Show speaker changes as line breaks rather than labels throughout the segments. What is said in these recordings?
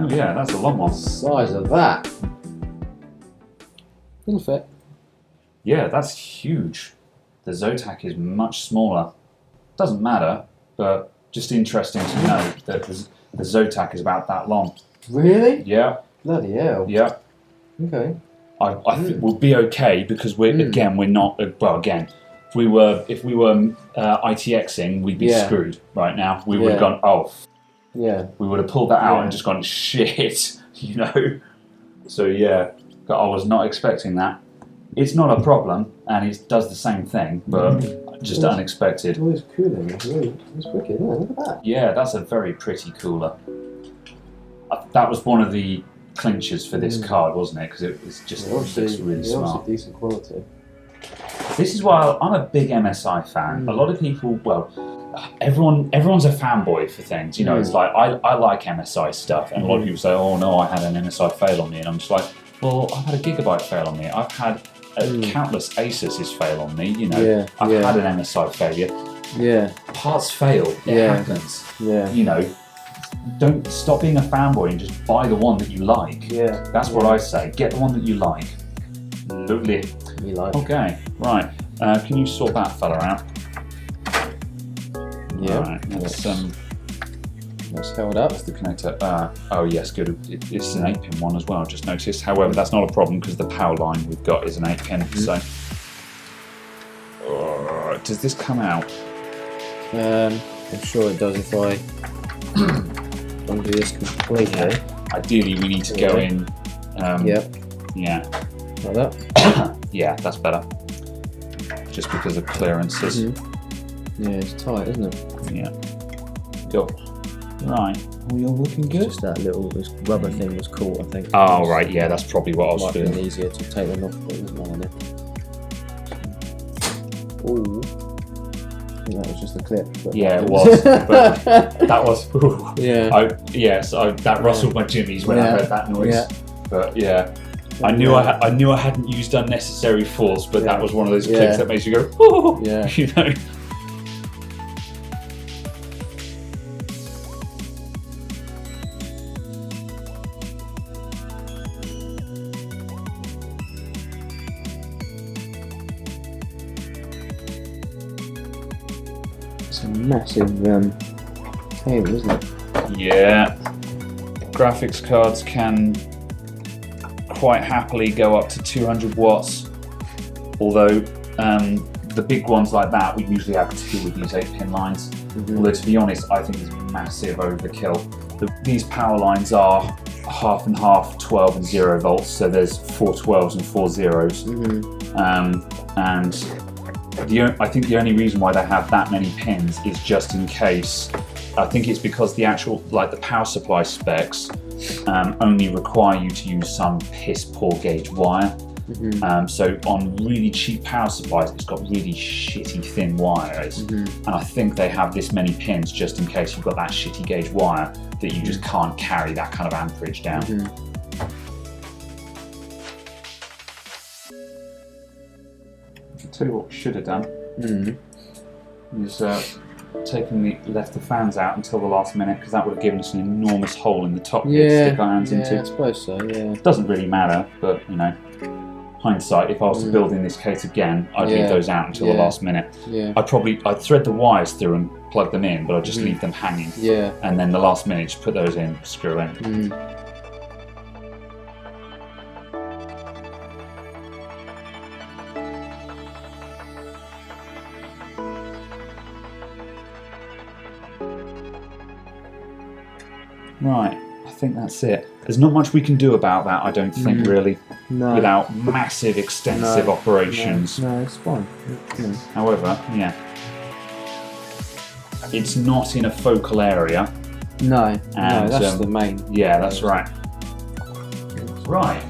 Oh yeah, that's a long one.
Size of that. It'll fit.
Yeah, that's huge. The Zotac is much smaller. Doesn't matter, but just interesting to know that the Zotac is about that long.
Really?
Yeah.
Bloody hell.
Yeah.
Okay.
I think we'll be okay because we're not. Well, again, if we were ITXing, we'd be screwed right now. We would have gone, oh.
Yeah.
We would have pulled that out and just gone, shit, you know. So yeah, I was not expecting that. It's not a problem, and it does the same thing, but just unexpected.
Oh, it's cooling. It's wicked, isn't it? Look at that.
Yeah, that's a very pretty cooler. That was one of the clinchers for this card, wasn't it? Because it looks really smart.
Decent quality.
This is why I'm a big MSI fan. A lot of people, well, everyone's a fanboy for things. You know, it's like I like MSI stuff, and a lot of people say, "Oh no, I had an MSI fail on me," and I'm just like, "Well, I've had a Gigabyte fail on me. I've had countless Asus's fail on me. You know, I've had an MSI failure.
Yeah,
parts fail. It happens. Yeah, you know." Don't stop being a fanboy and just buy the one that you like. Yeah, that's what I say. Get the one that you like. Lovely.
You like.
Okay, right. Can you sort that fella out?
Yeah.
Right, let's
held up.
That's the connector. Oh yes, good. It's an 8-pin one as well. I've just noticed. However, that's not a problem because the power line we've got is an 8-pin. So, does this come out?
I'm sure it does if I undo this completely.
Yeah. Ideally, we need to go in. Yeah.
Like that.
Yeah, that's better. Just because of clearances.
Yeah, it's tight, isn't it?
Yeah. Go. Right. Are we all looking good?
Just that little rubber thing was caught, I think.
Oh, right. Yeah, that's probably what I was feeling.
Might be easier to take them off, but there's none in it. Ooh. I think that was just a clip. But
yeah, it was. But that was. Ooh.
Yeah.
That rustled my jimmies when I heard that noise. Yeah. But yeah. I knew I hadn't used unnecessary force, but that was one of those clicks that makes you go, oh, you know.
It's a massive cable, isn't it?
Yeah. Graphics cards can quite happily go up to 200 watts, although the big ones like that we usually have 2 with these 8-pin lines. Although to be honest, I think it's massive overkill. These power lines are half and half, 12 and 0 volts, so there's 4 12s and 4 zeros. And I think the only reason why they have that many pins is just in case. I think it's because the actual, like the power supply specs only require you to use some piss poor gauge wire. So on really cheap power supplies, it's got really shitty thin wires. And I think they have this many pins just in case you've got that shitty gauge wire that you just can't carry that kind of amperage down. I'll tell you what we should have done. Is left the fans out until the last minute, because that would have given us an enormous hole in the top to stick our hands into.
I suppose so, yeah.
It doesn't really matter, but you know, hindsight, if I was to build in this case again, I'd leave those out until the last minute. I'd thread the wires through and plug them in, but I'd just leave them hanging. And then the last minute, just put those in, screw in. Right, I think that's it. There's not much we can do about that, I don't think, really, without massive, extensive operations.
No, it's fine.
However, it's not in a focal area.
No, that's the main.
Yeah, that's right. Right.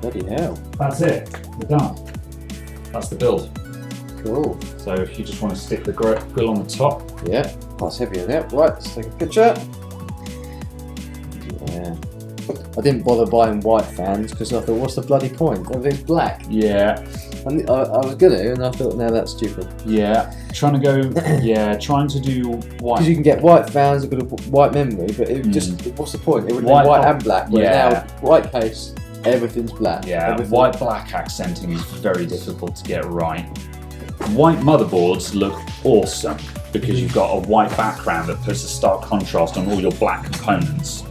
Bloody hell.
That's it. We're done. That's the build.
Cool.
So if you just want to stick the grill on the top.
Yeah, that's heavy on it. Right, let's take a picture. Yeah. I didn't bother buying white fans because I thought, what's the bloody point? Everything's black.
Yeah.
And I was gonna, and I thought, no, that's stupid.
Yeah. Trying to go. Yeah. Trying to do white.
Because you can get white fans, you've got a white memory, but it just, what's the point? It would be
White
white and black. Whereas
yeah.
now, white case, everything's black.
Yeah.
Everything.
White black accenting is very difficult to get right. White motherboards look awesome because you've got a white background that puts a stark contrast on all your black components.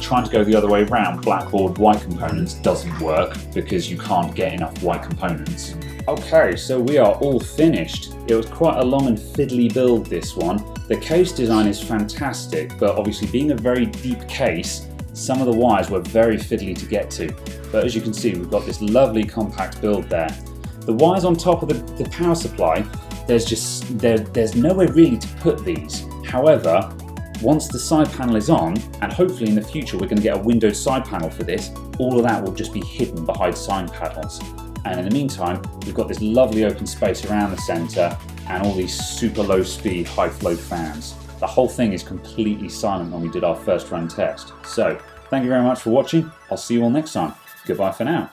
Trying to go the other way around, blackboard white components doesn't work because you can't get enough white components. Okay, so we are all finished. It was quite a long and fiddly build, this one. The case design is fantastic, but obviously being a very deep case, some of the wires were very fiddly to get to. But as you can see, we've got this lovely compact build there. The wires on top of the power supply, there's nowhere really to put these. However, once the side panel is on, and hopefully in the future we're going to get a windowed side panel for this, all of that will just be hidden behind side panels. And in the meantime, we've got this lovely open space around the centre and all these super low speed, high flow fans. The whole thing is completely silent when we did our first run test. So, thank you very much for watching. I'll see you all next time. Goodbye for now.